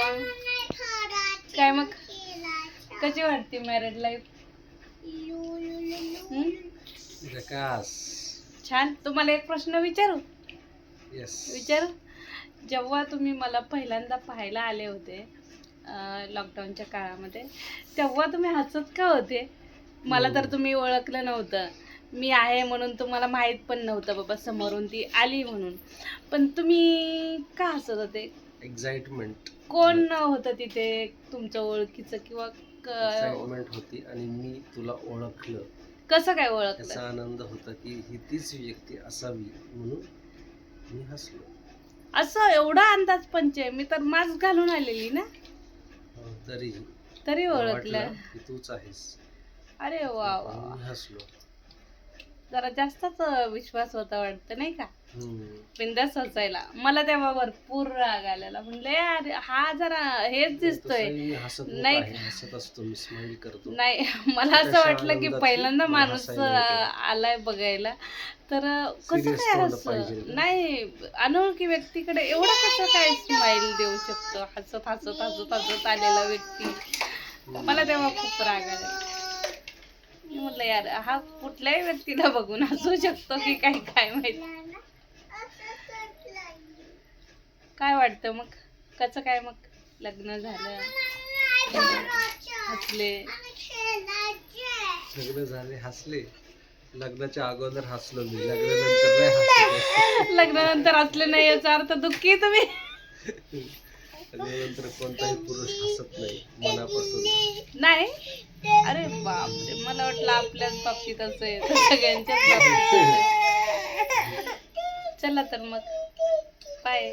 काय मग कशी वाटते मॅरिड लाईफ? छान. तुम्हाला एक प्रश्न विचारू? विचारू. जेव्हा तुम्ही मला पहिल्यांदा पाहायला आले होते लॉकडाऊनच्या काळामध्ये, तेव्हा तुम्ही हसत का होते? मला तर तुम्ही ओळखलं नव्हतं. मी आहे म्हणून तुम्हाला माहीत पण नव्हतं बाबा समोरून ती आली म्हणून. पण तुम्ही का हसत होते? एक्साइटमेंट. कोण होतं तिथे तुमचं ओळखीचं किंवा एक्साइटमेंट होती आणि मी तुला ओळखलं. कसं काय ओळखलं? त्याचा आनंद होता की ही तीच व्यक्ती असावी म्हणून मी हसलो. असं एवढा अंदाज पंचे? मी तर मास्क घालून आलेली ना. तरी ओळखलं की तूच आहेस. अरे वा वा, मी हसलो. जरा जास्तच विश्वास होता वाटतं नाही का? बिंदास हसायला. मला तेव्हा भरपूर राग आलेला. म्हणले अरे हा जरा हेच दिसतोय. नाही हसत असतो मी, स्माइल करतो. नाही मला असं वाटलं की पहिल्यांदा माणूस आलाय बघायला तर कसं काय हसत नाही, अनोळखी व्यक्तीकडे एवढं कसं काय स्माइल देऊ शकतो हसत हसत हसत हसत आलेला व्यक्ती. मला तेव्हा खूप राग आला. मी म्हटलं यार हा कुठल्याही व्यक्तीला बघून हसू शकतो की काय काय माहित. काय वाटतं मग कसं काय? मग लग्न झालं, हसले. लग्न झाले हसले. लग्नाच्या अगोदर हसलो मी, लग्नानंतर नाही हसले. लग्नानंतर हसले नाही याचा अर्थ दुःखी तुम्ही. लग्नानंतर कोणताही पुरुष हसत नाही मनापासून. नाही. अरे बापरे, मला वाटलं आपल्याच बाबतीत असं आहे, सगळ्यांच्याच बाबतीत. चला तर मग बाय.